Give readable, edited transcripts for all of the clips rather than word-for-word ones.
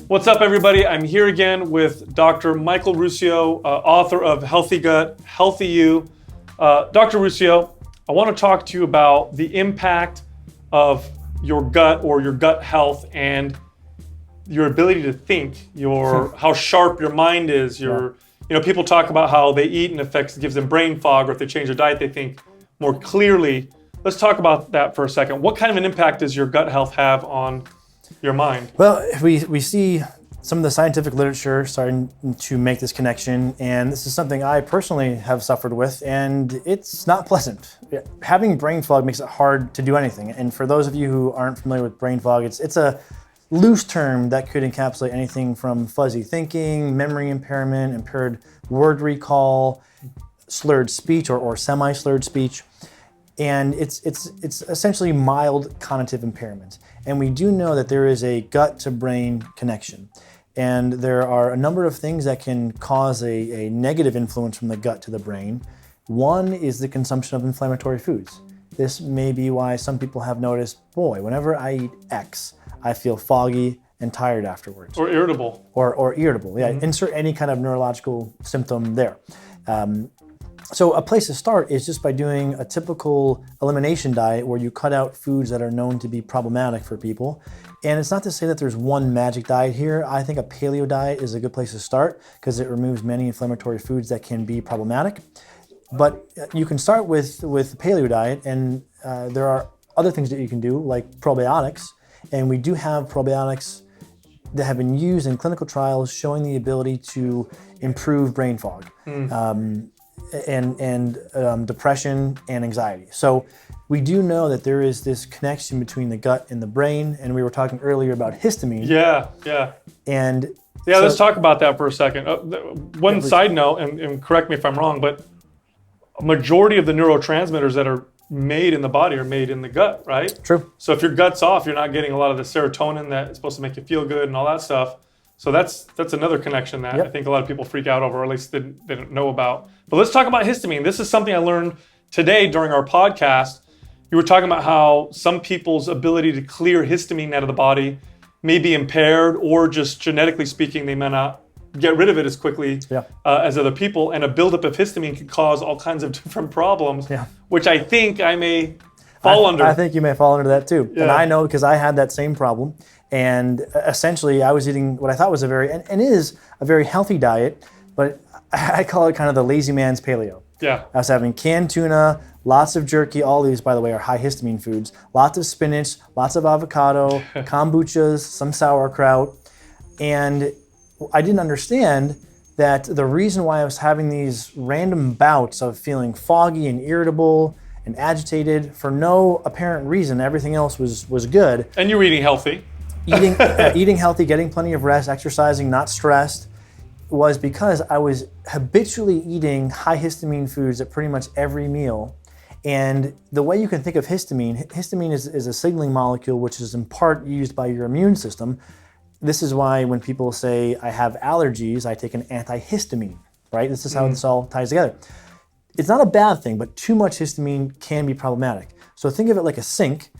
What's up, everybody? I'm here again with Dr. Michael Ruscio, author of Healthy Gut, Healthy You. Dr. Ruscio, I want to talk to you about the impact of your gut or your gut health and your ability to think, how sharp your mind is. People talk about how they eat and gives them brain fog, or if they change their diet, they think more clearly. Let's talk about that for a second. What kind of an impact does your gut health have on your mind? Well, we see some of the scientific literature starting to make this connection, and this is something I personally have suffered with, and it's not pleasant. Having brain fog makes it hard to do anything. And for those of you who aren't familiar with brain fog, it's a loose term that could encapsulate anything from fuzzy thinking, memory impairment, impaired word recall, slurred speech or semi-slurred speech. And it's essentially mild cognitive impairment. And we do know that there is a gut to brain connection. And there are a number of things that can cause a negative influence from the gut to the brain. One is the consumption of inflammatory foods. This may be why some people have noticed, boy, whenever I eat X, I feel foggy and tired afterwards. Or irritable. Or irritable, yeah. Mm-hmm. Insert any kind of neurological symptom there. So a place to start is just by doing a typical elimination diet where you cut out foods that are known to be problematic for people. And it's not to say that there's one magic diet here. I think a paleo diet is a good place to start because it removes many inflammatory foods that can be problematic. But you can start with the paleo diet, and there are other things that you can do, like probiotics. And we do have probiotics that have been used in clinical trials showing the ability to improve brain fog. And depression and anxiety. So we do know that there is this connection between the gut and the brain, and we were talking earlier about histamine. Yeah. Let's talk about that for a second. One side note, and correct me if I'm wrong, but a majority of the neurotransmitters that are made in the body are made in the gut, right? True. So if your gut's off, you're not getting a lot of the serotonin that's supposed to make you feel good and all that stuff. So that's another connection that I think a lot of people freak out over, or at least they didn't know about. But let's talk about histamine. This is something I learned today during our podcast. You were talking about how some people's ability to clear histamine out of the body may be impaired, or just genetically speaking, they may not get rid of it as quickly as other people. And a buildup of histamine can cause all kinds of different problems, which I think I may fall under. I think you may fall under that too. Yeah. And I know because I had that same problem. And essentially, I was eating what I thought was and is a very healthy diet, but I call it kind of the lazy man's paleo. Yeah. I was having canned tuna, lots of jerky. All these, by the way, are high histamine foods. Lots of spinach, lots of avocado, kombuchas, some sauerkraut. And I didn't understand that the reason why I was having these random bouts of feeling foggy and irritable and agitated for no apparent reason, everything else was good. And you were eating healthy. Eating healthy, getting plenty of rest, exercising, not stressed, was because I was habitually eating high histamine foods at pretty much every meal. And the way you can think of histamine is a signaling molecule which is in part used by your immune system. This is why when people say, I have allergies, I take an antihistamine, right? This is how this all ties together. It's not a bad thing, but too much histamine can be problematic. So think of it like a sink.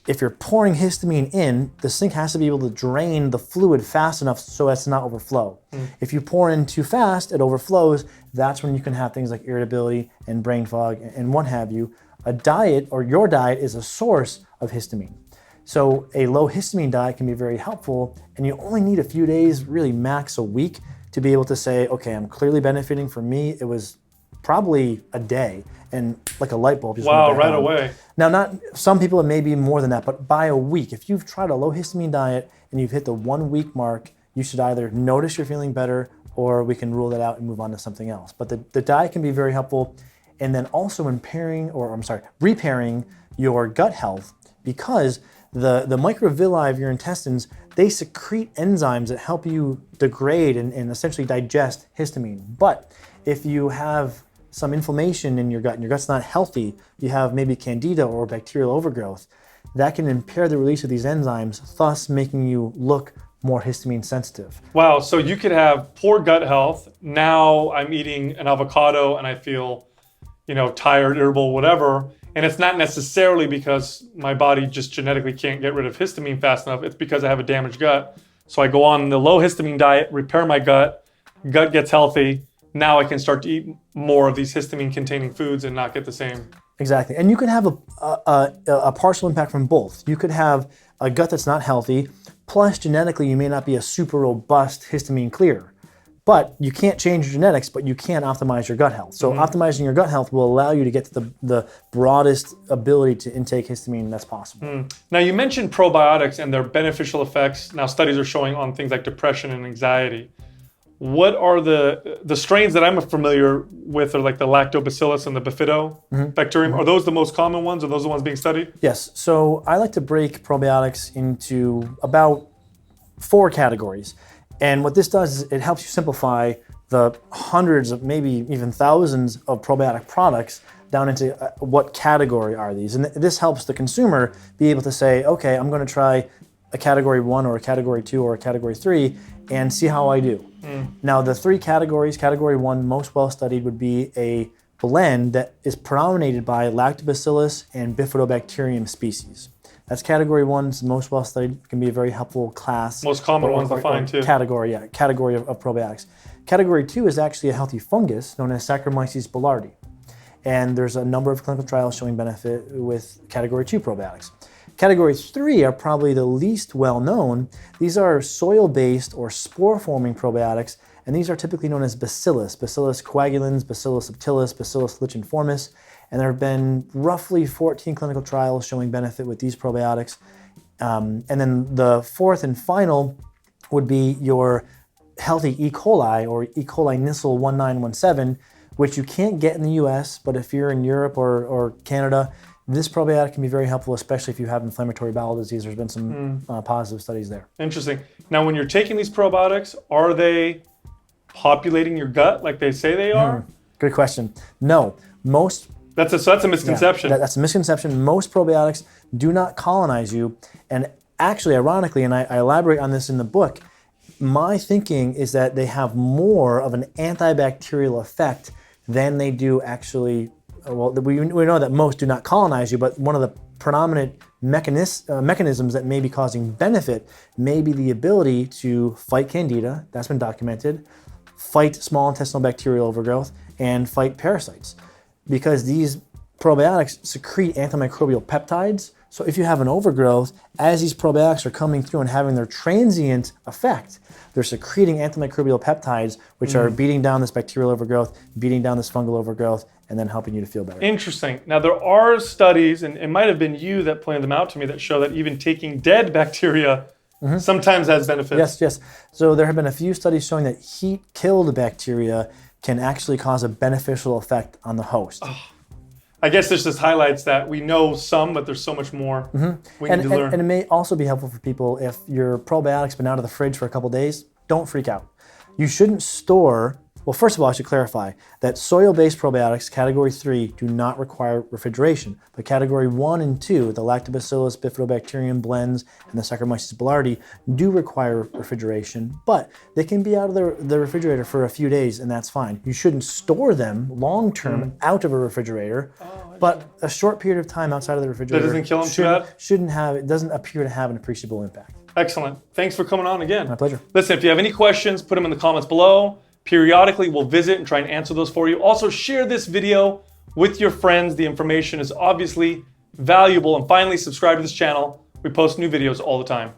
If you're pouring histamine in, the sink has to be able to drain the fluid fast enough so as to not overflow. If you pour in too fast, it overflows. That's when you can have things like irritability and brain fog and what have you. A diet, or your diet, is a source of histamine. So a low histamine diet can be very helpful, and you only need a few days, really max a week, to be able to say, okay, I'm clearly benefiting. For me, it was probably a day, and like a light bulb just went back right on. away. Now, not some people, it may be more than that, but by a week, if you've tried a low histamine diet and you've hit the 1 week mark, you should either notice you're feeling better, or we can rule that out and move on to something else. But the diet can be very helpful, and then also repairing your gut health, because the microvilli of your intestines, they secrete enzymes that help you degrade and essentially digest histamine. But if you have some inflammation in your gut and your gut's not healthy, you have maybe candida or bacterial overgrowth, that can impair the release of these enzymes, thus making you look more histamine sensitive. Wow, so you could have poor gut health. Now I'm eating an avocado and I feel, tired, irritable, whatever. And it's not necessarily because my body just genetically can't get rid of histamine fast enough. It's because I have a damaged gut. So I go on the low histamine diet, repair my gut gets healthy. Now I can start to eat more of these histamine containing foods and not get the same. Exactly. And you can have a partial impact from both. You could have a gut that's not healthy, plus genetically you may not be a super robust histamine clearer. But you can't change your genetics, but you can optimize your gut health. So optimizing your gut health will allow you to get to the broadest ability to intake histamine that's possible. Now you mentioned probiotics and their beneficial effects. Now studies are showing on things like depression and anxiety. What are the strains that I'm familiar with are like the lactobacillus and the bifidobacterium. Are those the most common ones? Are those the ones being studied? Yes. So I like to break probiotics into about 4 categories. And what this does is it helps you simplify the hundreds of maybe even thousands of probiotic products down into what category are these. And this helps the consumer be able to say, okay, I'm going to try a category 1 or a category 2 or a category 3 and see how I do. Now the 3 categories, category 1 most well studied would be a blend that is predominated by lactobacillus and bifidobacterium species. That's category 1, it's most well studied, can be a very helpful class. Most common ones to find too. Category of probiotics. Category 2 is actually a healthy fungus known as Saccharomyces boulardii. And there's a number of clinical trials showing benefit with category 2 probiotics. Category 3 are probably the least well known. These are soil-based or spore-forming probiotics, and these are typically known as Bacillus coagulans, Bacillus subtilis, Bacillus licheniformis. And there have been roughly 14 clinical trials showing benefit with these probiotics. And then the 4th and final would be your healthy E. coli or E. coli Nissl 1917, which you can't get in the US, but if you're in Europe or Canada, this probiotic can be very helpful, especially if you have inflammatory bowel disease. There's been some positive studies there. Interesting. Now, when you're taking these probiotics, are they populating your gut like they say they are? Good question. No, That's a misconception. Yeah, that's a misconception. Most probiotics do not colonize you. And actually, ironically, and I elaborate on this in the book, my thinking is that they have more of an antibacterial effect than they do actually. Well, we know that most do not colonize you, but one of the predominant mechanisms that may be causing benefit may be the ability to fight candida, that's been documented, fight small intestinal bacterial overgrowth, and fight parasites. Because these probiotics secrete antimicrobial peptides. So if you have an overgrowth, as these probiotics are coming through and having their transient effect, they're secreting antimicrobial peptides, which are beating down this bacterial overgrowth, beating down this fungal overgrowth, and then helping you to feel better. Interesting. Now there are studies, and it might have been you that pointed them out to me, that show that even taking dead bacteria sometimes has benefits. Yes. So there have been a few studies showing that heat-killed bacteria can actually cause a beneficial effect on the host. I guess this just highlights that we know some, but there's so much more we need to learn. And it may also be helpful for people if your probiotic's been out of the fridge for a couple days, don't freak out. You shouldn't store, well, first of all, I should clarify that soil-based probiotics, category 3, do not require refrigeration. But category 1 and 2, the lactobacillus, bifidobacterium blends, and the Saccharomyces boulardii do require refrigeration, but they can be out of the refrigerator for a few days, and that's fine. You shouldn't store them long-term out of a refrigerator, but a short period of time outside of the refrigerator That doesn't kill them too bad? It doesn't appear to have an appreciable impact. Excellent. Thanks for coming on again. My pleasure. Listen, if you have any questions, put them in the comments below. Periodically, we'll visit and try and answer those for you. Also, share this video with your friends. The information is obviously valuable. And finally, subscribe to this channel. We post new videos all the time.